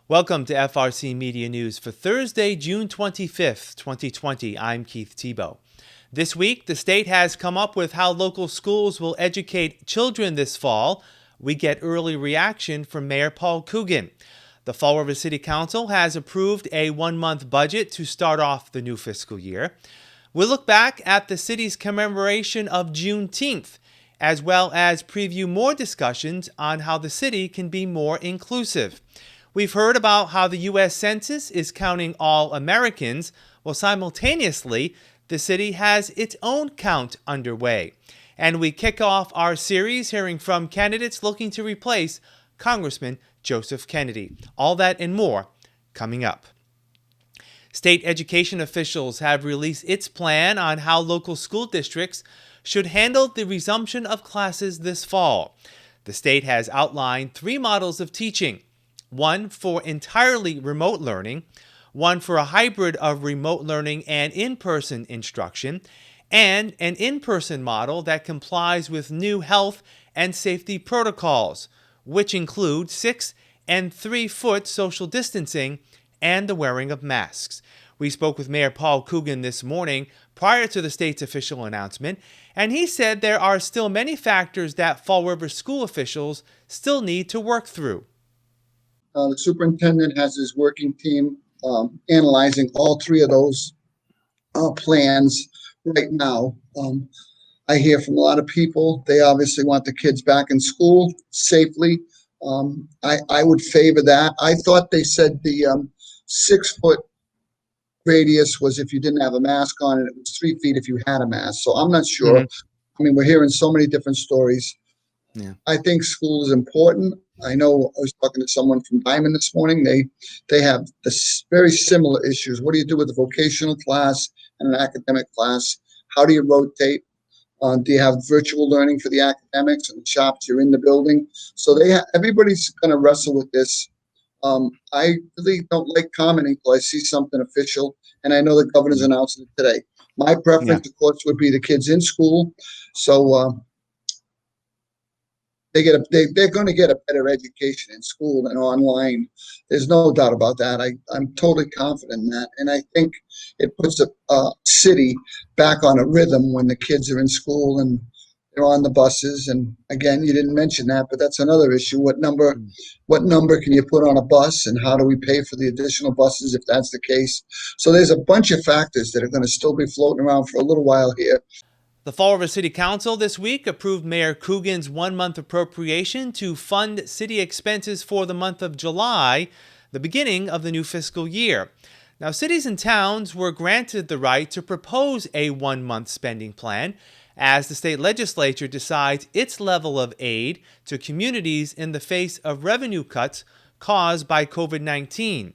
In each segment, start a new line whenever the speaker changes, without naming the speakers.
Welcome to FRC Media News for Thursday, June 25th, 2020. I'm Keith Tebow. This week, the state has come up with how local schools will educate children this fall. We get early reaction from Mayor Paul Coogan. The Fall River City Council has approved a one-month budget to start off the new fiscal year. We'll look back at the city's commemoration of Juneteenth, as well as preview more discussions on how the city can be more inclusive. We've heard about how the U.S. Census is counting all Americans, while simultaneously, the city has its own count underway. And we kick off our series hearing from candidates looking to replace Congressman Joseph Kennedy. All that and more coming up. State education officials have released its plan on how local school districts should handle the resumption of classes this fall. The state has outlined 3 models of teaching. One for entirely remote learning, one for a hybrid of remote learning and in-person instruction, and an in-person model that complies with new health and safety protocols, which include 6 and 3 foot social distancing and the wearing of masks. We spoke with Mayor Paul Coogan this morning prior to the state's official announcement, and he said there are still many factors that Fall River school officials still need to work through.
The superintendent has his working team analyzing all 3 of those plans right now. I hear from a lot of people, they obviously want the kids back in school safely. I would favor that. I thought they said the 6 foot radius was if you didn't have a mask on, and it was 3 feet if you had a mask. So I'm not sure. I mean, we're hearing so many different stories. Yeah. I think school is important. I know I was talking to someone from Diamond this morning. They have this very similar issues. What do you do with a vocational class and an academic class? How do you rotate? Do you have virtual learning for the academics and the shops? You're in the building. So everybody's going to wrestle with this. I really don't like commenting until I see something official, and I know the governor's announcing it today. My preference, of course, would be the kids in school. So they're going to get a better education in school than online. There's no doubt about that. I'm totally confident in that. And I think it puts a city back on a rhythm when the kids are in school and they're on the buses. And again, you didn't mention that, but that's another issue. What number can you put on a bus, and how do we pay for the additional buses if that's the case? So there's a bunch of factors that are going to still be floating around for a little while here.
The Fall River City Council this week approved Mayor Coogan's one-month appropriation to fund city expenses for the month of July, the beginning of the new fiscal year. Now, cities and towns were granted the right to propose a one-month spending plan as the state legislature decides its level of aid to communities in the face of revenue cuts caused by COVID-19.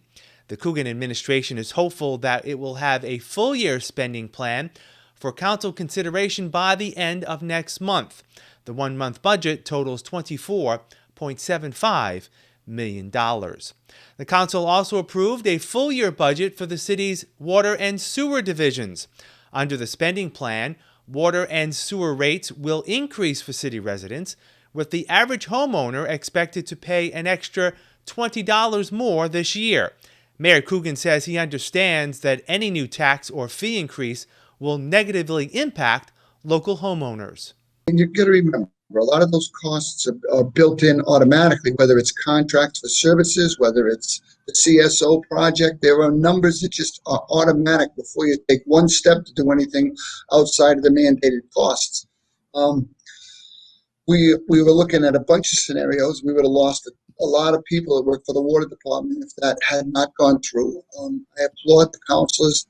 The Coogan administration is hopeful that it will have a full-year spending plan for council consideration by the end of next month. The one-month budget totals $24.75 million. The council also approved a full-year budget for the city's water and sewer divisions. Under the spending plan, water and sewer rates will increase for city residents, with the average homeowner expected to pay an extra $20 more this year. Mayor Coogan says he understands that any new tax or fee increase will negatively impact local homeowners.
And you've got to remember, a lot of those costs are built in automatically, whether it's contracts for services, whether it's the CSO project. There are numbers that just are automatic before you take one step to do anything outside of the mandated costs. We were looking at a bunch of scenarios. We would have lost a lot of people that work for the water department if that had not gone through. I applaud the councilors.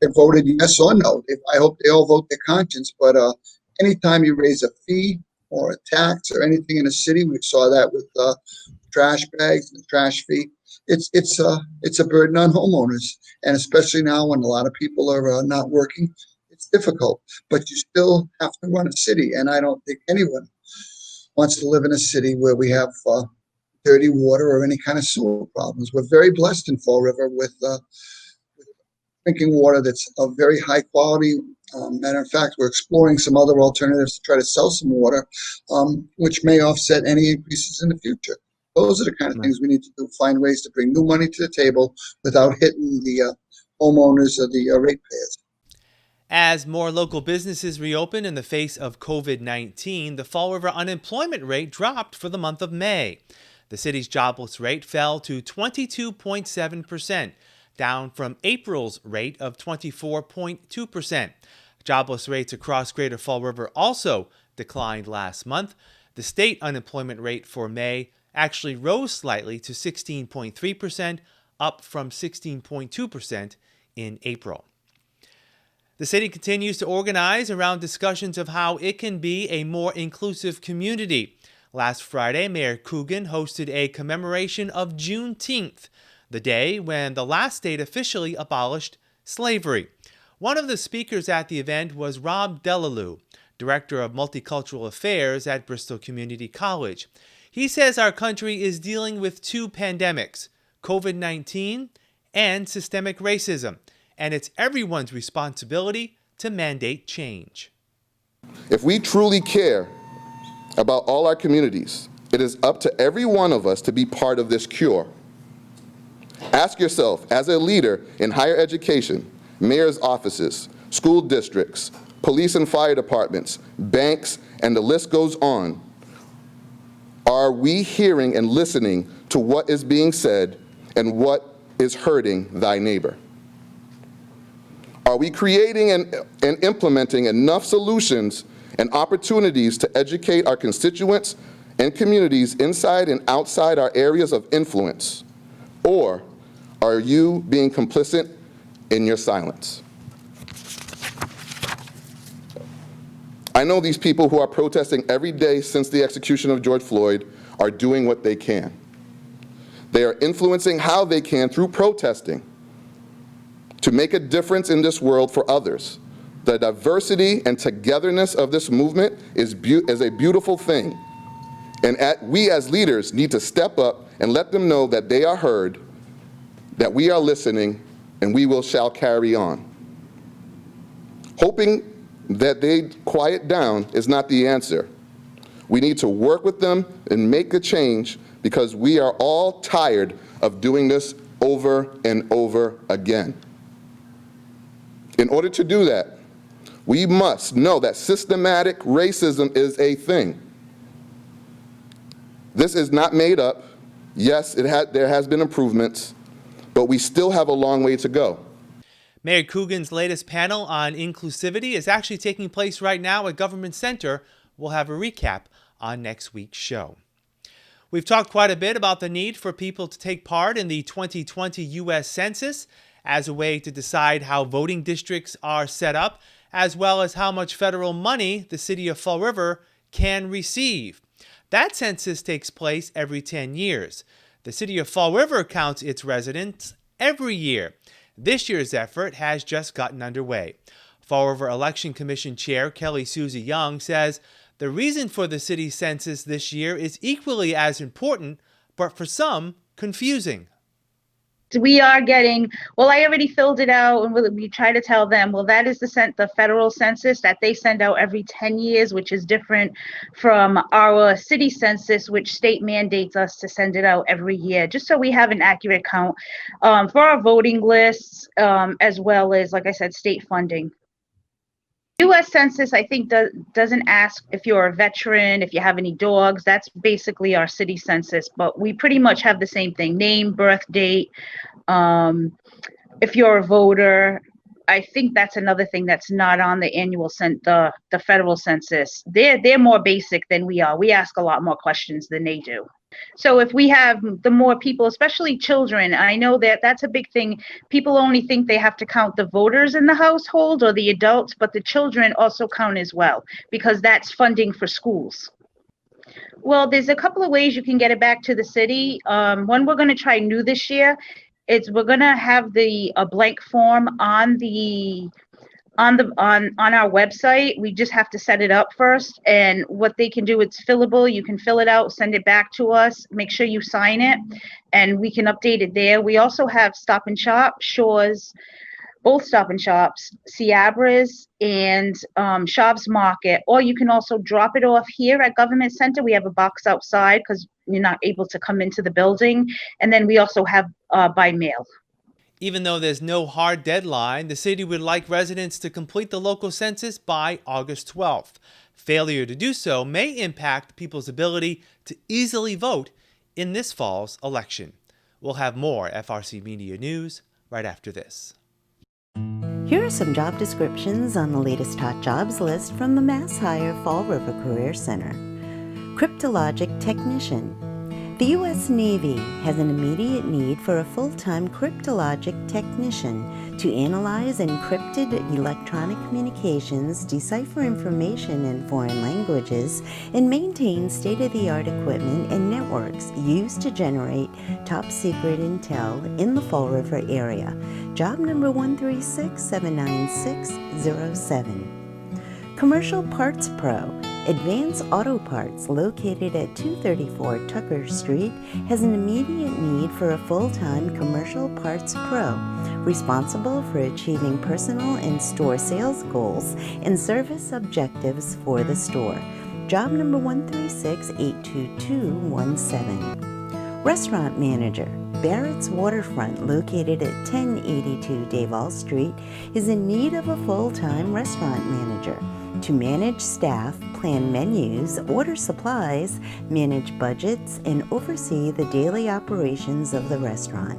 They voted yes or no. I hope they all vote their conscience. But anytime you raise a fee or a tax or anything in a city, we saw that with trash bags and the trash fee. It's a burden on homeowners, and especially now when a lot of people are not working, it's difficult. But you still have to run a city, and I don't think anyone wants to live in a city where we have dirty water or any kind of sewer problems. We're very blessed in Fall River with drinking water that's of very high quality. Matter of fact, we're exploring some other alternatives to try to sell some water, which may offset any increases in the future. Those are the kind of
Right.
things we need to do, find ways to bring new money to the table without hitting the homeowners or the ratepayers.
As more local businesses reopen in the face of COVID-19, the Fall River unemployment rate dropped for the month of May. The city's jobless rate fell to 22.7%, down from April's rate of 24.2%. Jobless rates across Greater Fall River also declined last month. The state unemployment rate for May actually rose slightly to 16.3%, up from 16.2% in April. The city continues to organize around discussions of how it can be a more inclusive community. Last Friday, Mayor Coogan hosted a commemoration of Juneteenth, the day when the last state officially abolished slavery. One of the speakers at the event was Rob Delalue, Director of Multicultural Affairs at Bristol Community College. He says our country is dealing with two pandemics, COVID-19 and systemic racism, and it's everyone's responsibility to mandate change.
If we truly care about all our communities, it is up to every one of us to be part of this cure. Ask yourself, as a leader in higher education, mayor's offices, school districts, police and fire departments, banks, and the list goes on, are we hearing and listening to what is being said and what is hurting thy neighbor? Are we creating and implementing enough solutions and opportunities to educate our constituents and communities inside and outside our areas of influence? Or are you being complicit in your silence? I know these people who are protesting every day since the execution of George Floyd are doing what they can. They are influencing how they can through protesting to make a difference in this world for others. The diversity and togetherness of this movement is a beautiful thing. And we as leaders need to step up and let them know that they are heard, that we are listening, and we shall carry on. Hoping that they quiet down is not the answer. We need to work with them and make a change because we are all tired of doing this over and over again. In order to do that, we must know that systematic racism is a thing. This is not made up. Yes, there has been improvements, but we still have a long way to go.
Mayor Coogan's latest panel on inclusivity is actually taking place right now at Government Center. We'll have a recap on next week's show. We've talked quite a bit about the need for people to take part in the 2020 U.S. Census as a way to decide how voting districts are set up, as well as how much federal money the city of Fall River can receive. That census takes place every 10 years. The city of Fall River counts its residents every year. This year's effort has just gotten underway. Fall River Election Commission Chair Kelly Susie Young says the reason for the city census this year is equally as important, but for some, confusing.
We are getting, well, I already filled it out, and we try to tell them, well, that is the federal census that they send out every 10 years, which is different from our city census, which state mandates us to send it out every year, just so we have an accurate count for our voting lists, as well as, like I said, state funding. U.S. Census, I think, doesn't ask if you're a veteran, if you have any dogs. That's basically our city census, but we pretty much have the same thing: name, birth date. If you're a voter, I think that's another thing that's not on the annual the federal census. They're more basic than we are. We ask a lot more questions than they do. So if we have the more people, especially children, I know that that's a big thing. People only think they have to count the voters in the household or the adults, but the children also count as well, because that's funding for schools. Well, there's a couple of ways you can get it back to the city. One we're going to try new this year is we're going to have a blank form on our website. We just have to set it up first, and what they can do, it's fillable. You can fill it out, send it back to us, make sure you sign it, and we can update it there. We also have Stop and Shop, Shores, both Stop and Shops, Ciabra's and Shops Market, or you can also drop it off here at Government Center. We have a box outside because you're not able to come into the building. And then we also have by mail.
Even though there's no hard deadline, the city would like residents to complete the local census by August 12th. Failure to do so may impact people's ability to easily vote in this fall's election. We'll have more FRC Media news right after this.
Here are some job descriptions on the latest hot jobs list from the Mass Hire Fall River Career Center. Cryptologic Technician. The U.S. Navy has an immediate need for a full-time cryptologic technician to analyze encrypted electronic communications, decipher information in foreign languages, and maintain state-of-the-art equipment and networks used to generate top-secret intel in the Fall River area. Job number 136-79607. Commercial Parts Pro. Advance Auto Parts, located at 234 Tucker Street, has an immediate need for a full-time commercial parts pro, responsible for achieving personal and store sales goals and service objectives for the store. Job number 136-82217. Restaurant Manager. Barrett's Waterfront, located at 1082 Davall Street, is in need of a full-time restaurant manager to manage staff, plan menus, order supplies, manage budgets, and oversee the daily operations of the restaurant.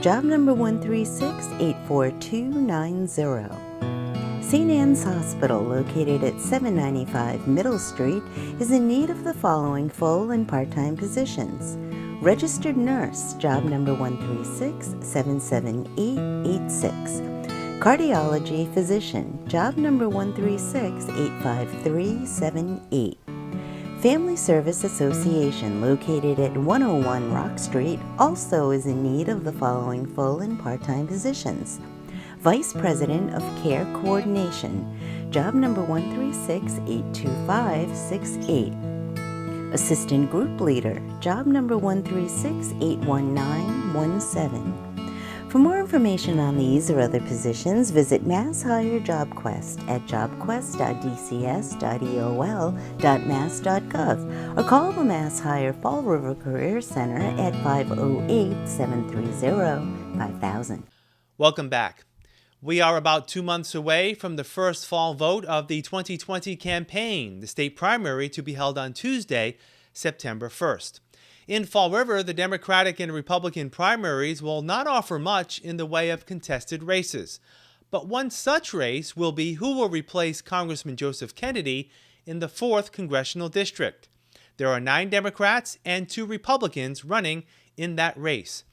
Job number 136-84290. St. Anne's Hospital, located at 795 Middle Street, is in need of the following full and part-time positions. Registered Nurse, job number 136-77886. Cardiology Physician, job number 136-85378. Family Service Association, located at 101 Rock Street, also is in need of the following full and part-time positions. Vice President of Care Coordination, job number 136-82568. Assistant Group Leader, job number 136-81917. For more information on these or other positions, visit Mass Hire JobQuest at jobquest.dcs.eol.mass.gov or call the Mass Hire Fall River Career Center at 508-730-5000.
Welcome back. We are about 2 months away from the first fall vote of the 2020 campaign, the state primary to be held on Tuesday, September 1st. In Fall River, the Democratic and Republican primaries will not offer much in the way of contested races. But one such race will be who will replace Congressman Joseph Kennedy in the 4th Congressional District. There are 9 Democrats and 2 Republicans running in that race.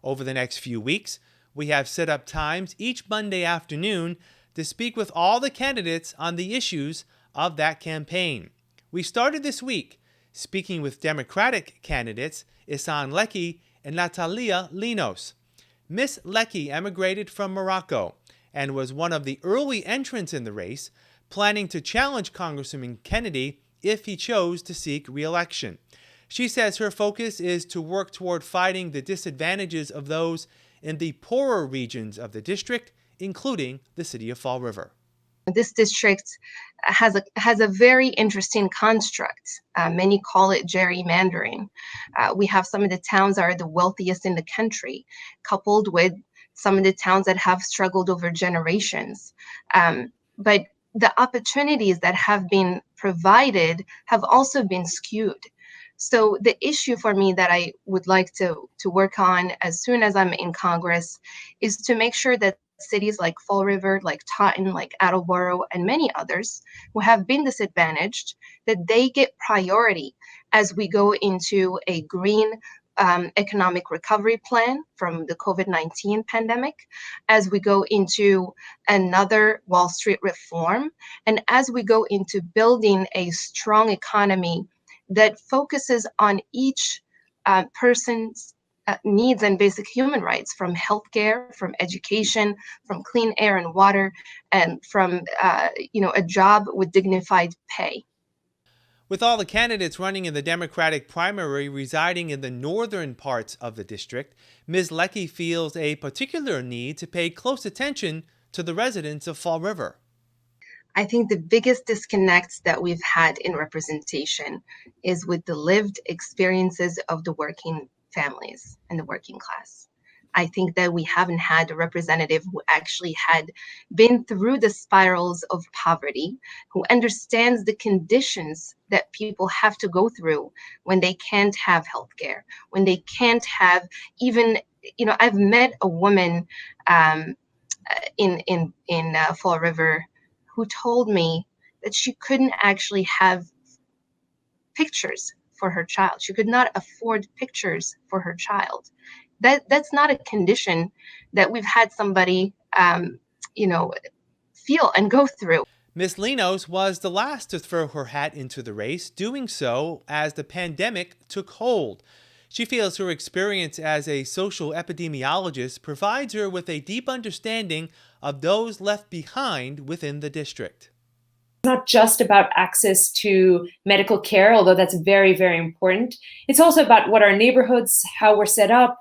Over the next few weeks, we have set up times each Monday afternoon to speak with all the candidates on the issues of that campaign. We started this week speaking with Democratic candidates Isan Leckie and Natalia Linos. Miss Leckie emigrated from Morocco and was one of the early entrants in the race, planning to challenge Congressman Kennedy if he chose to seek re-election. She says her focus is to work toward fighting the disadvantages of those in the poorer regions of the district, including the city of Fall River.
This district has a very interesting construct. Many call it gerrymandering. We have some of the towns that are the wealthiest in the country, coupled with some of the towns that have struggled over generations. But the opportunities that have been provided have also been skewed. So the issue for me that I would like to work on as soon as I'm in Congress is to make sure that cities like Fall River, like Taunton, like Attleboro, and many others who have been disadvantaged, that they get priority as we go into a green economic recovery plan from the COVID-19 pandemic, as we go into another Wall Street reform, and as we go into building a strong economy that focuses on each person's needs and basic human rights, from healthcare, from education, from clean air and water, and from a job with dignified pay.
With all the candidates running in the Democratic primary residing in the northern parts of the district, Ms. Leckie feels a particular need to pay close attention to the residents of Fall River.
I think the biggest disconnect that we've had in representation is with the lived experiences of the working families and the working class. I think that we haven't had a representative who actually had been through the spirals of poverty, who understands the conditions that people have to go through when they can't have healthcare, when they can't have even, I've met a woman in Fall River who told me that she couldn't actually have pictures for her child. She could not afford pictures for her child. That's not a condition that we've had somebody, feel and go through.
Ms. Linos was the last to throw her hat into the race, doing so as the pandemic took hold. She feels her experience as a social epidemiologist provides her with a deep understanding of those left behind within the district.
It's not just about access to medical care, although that's very, very important. It's also about what our neighborhoods, how we're set up,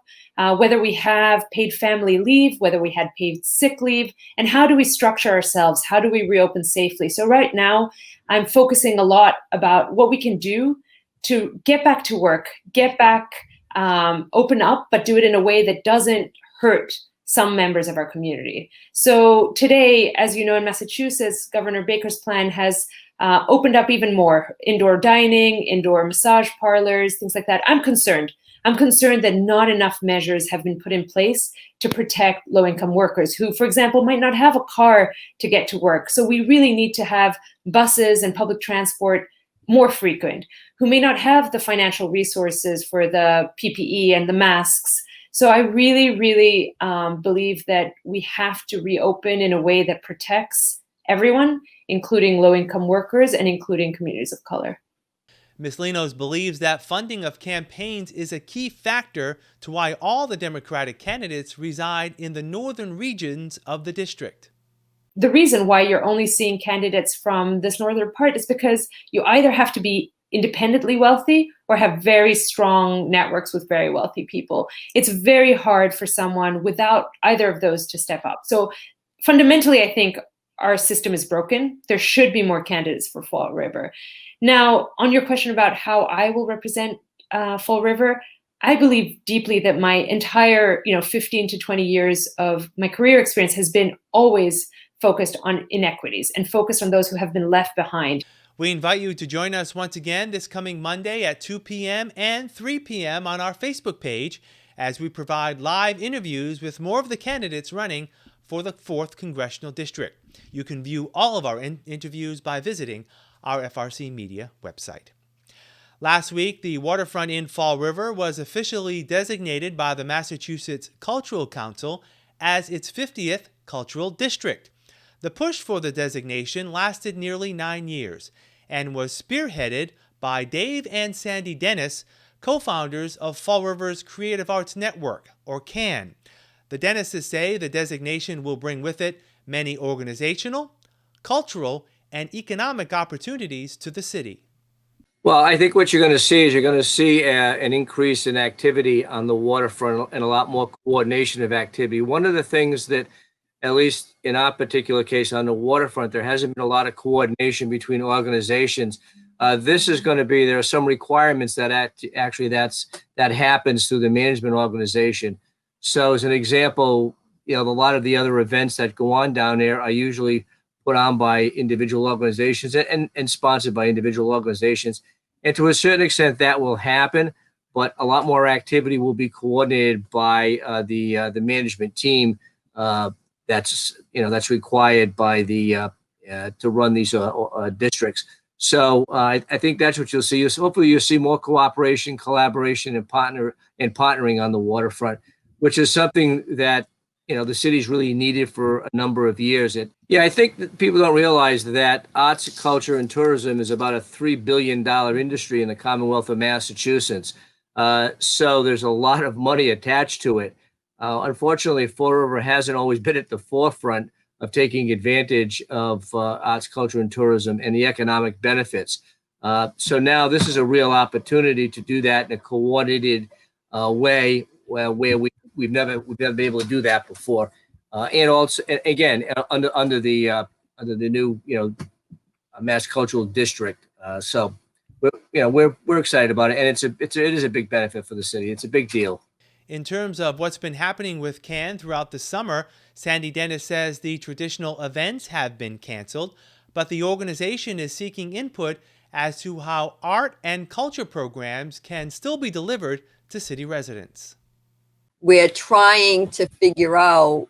whether we have paid family leave, whether we had paid sick leave, and how do we structure ourselves? How do we reopen safely? So right now, I'm focusing a lot about what we can do to get back to work, get back, open up, but do it in a way that doesn't hurt some members of our community. So today, as you know, in Massachusetts, Governor Baker's plan has opened up even more indoor dining, indoor massage parlors, things like that. I'm concerned that not enough measures have been put in place to protect low-income workers who, for example, might not have a car to get to work. So we really need to have buses and public transport more frequent, who may not have the financial resources for the PPE and the masks. So I really, really believe that we have to reopen in a way that protects everyone, including low-income workers and including communities of color.
Ms. Linos believes that funding of campaigns is a key factor to why all the Democratic candidates reside in the northern regions of the district.
The reason why you're only seeing candidates from this northern part is because you either have to be independently wealthy or have very strong networks with very wealthy people. It's very hard for someone without either of those to step up. So fundamentally, I think our system is broken. There should be more candidates for Fall River. Now, on your question about how I will represent Fall River, I believe deeply that my entire 15 to 20 years of my career experience has been always focused on inequities and focused on those who have been left behind.
We invite you to join us once again this coming Monday at 2 p.m. and 3 p.m. on our Facebook page as we provide live interviews with more of the candidates running for the 4th Congressional District. You can view all of our interviews by visiting our FRC Media website. Last week, the waterfront in Fall River was officially designated by the Massachusetts Cultural Council as its 50th Cultural District. The push for the designation lasted nearly 9 years and was spearheaded by Dave and Sandy Dennis, co-founders of Fall River's Creative Arts Network, or CAN. The Dennises say the designation will bring with it many organizational, cultural, and economic opportunities to the city.
Well, I think what you're going to see is an increase in activity on the waterfront and a lot more coordination of activity. One of the things that, at least in our particular case on the waterfront, there hasn't been a lot of coordination between organizations. This is going to be, there are some requirements that that happens through the management organization. So as an example, a lot of the other events that go on down there are usually put on by individual organizations and sponsored by individual organizations. And to a certain extent that will happen, but a lot more activity will be coordinated by the management team that's required by the to run these districts. So I think that's what you'll see. Hopefully you'll see more cooperation, collaboration, and partnering on the waterfront, which is something that the city's really needed for a number of years. I think that people don't realize that arts, culture, and tourism is about a $3 billion industry in the Commonwealth of Massachusetts. So there's a lot of money attached to it. Unfortunately, Fall River hasn't always been at the forefront of taking advantage of arts, culture, and tourism and the economic benefits. So now this is a real opportunity to do that in a coordinated way where we've never been able to do that before. And also, again, under the new, Mass Cultural District. So, we're excited about it, and it is a big benefit for the city. It's a big deal.
In terms of what's been happening with CAN throughout the summer, Sandy Dennis says the traditional events have been canceled, but the organization is seeking input as to how art and culture programs can still be delivered to city residents.
We're trying to figure out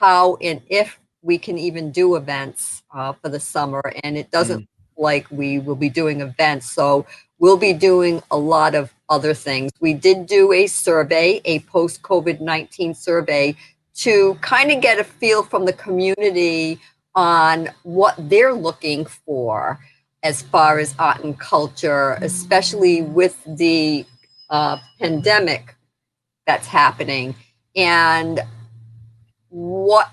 how and if we can even do events for the summer, and it doesn't look like we will be doing events, so we'll be doing a lot of other things. We did do a survey, a post-COVID-19 survey, to kind of get a feel from the community on what they're looking for as far as art and culture, especially with the pandemic that's happening, and what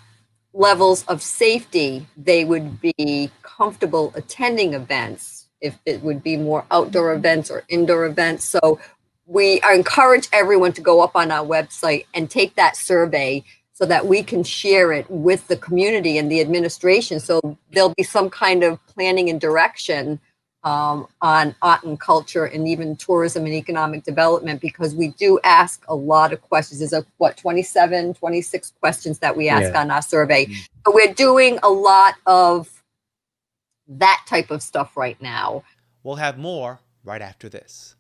levels of safety they would be comfortable attending events, if it would be more outdoor events or indoor events. So we encourage everyone to go up on our website and take that survey so that we can share it with the community and the administration. So there'll be some kind of planning and direction on art and culture and even tourism and economic development, because we do ask a lot of questions. There's 27, 26 questions that we ask on our survey. But we're doing a lot of that type of stuff right now.
We'll have more right after this.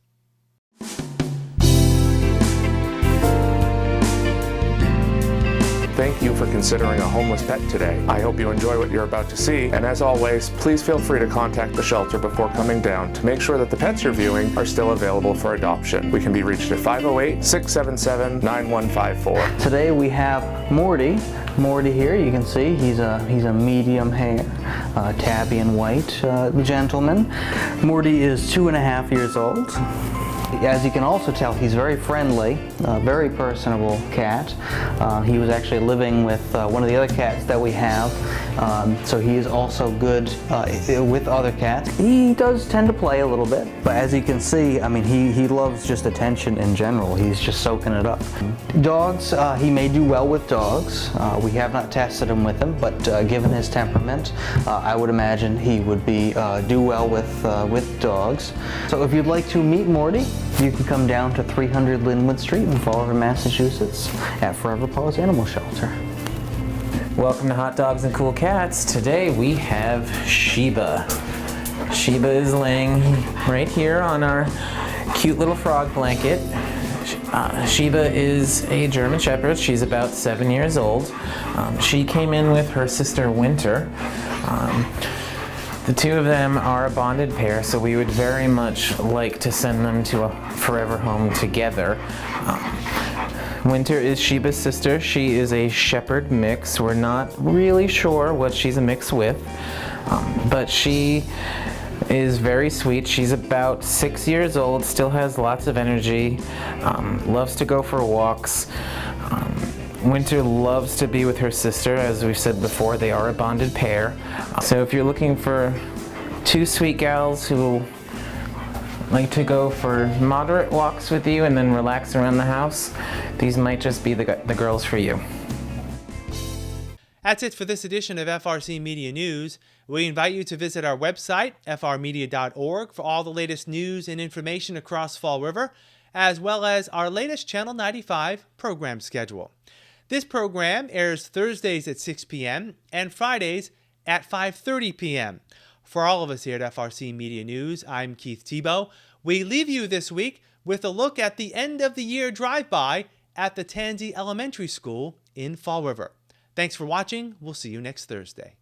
Thank you for considering a homeless pet today. I hope you enjoy what you're about to see, and as always, please feel free to contact the shelter before coming down to make sure that the pets you're viewing are still available for adoption. We can be reached at 508-677-9154.
Today we have Morty. Morty here, you can see he's a medium hair, tabby and white gentleman. Morty is 2.5 years old. As you can also tell, he's very friendly, very personable cat. He was actually living with one of the other cats that we have, so he is also good with other cats. He does tend to play a little bit, but as you can see, I mean, he loves just attention in general. He's just soaking it up. Dogs, he may do well with dogs. We have not tested him with them, but given his temperament, I would imagine he would do well with dogs. So if you'd like to meet Morty, you can come down to 300 Linwood Street in Fall River, Massachusetts at Forever Paws Animal Shelter.
Welcome to Hot Dogs and Cool Cats. Today we have Sheba. Sheba is laying right here on our cute little frog blanket. Sheba is a German Shepherd. She's about 7 years old. She came in with her sister Winter. The two of them are a bonded pair, so we would very much like to send them to a forever home together. Winter is Sheba's sister. She is a Shepherd mix. We're not really sure what she's a mix with, but she is very sweet. She's about 6 years old, still has lots of energy, loves to go for walks. Winter loves to be with her sister. As we've said before, they are a bonded pair. So if you're looking for two sweet gals who like to go for moderate walks with you and then relax around the house, these might just be the girls for you.
That's it for this edition of FRC Media News. We invite you to visit our website, frmedia.org, for all the latest news and information across Fall River, as well as our latest Channel 95 program schedule. This program airs Thursdays at 6 p.m. and Fridays at 5:30 p.m. For all of us here at FRC Media News, I'm Keith Tebow. We leave you this week with a look at the end-of-the-year drive-by at the Tansy Elementary School in Fall River. Thanks for watching. We'll see you next Thursday.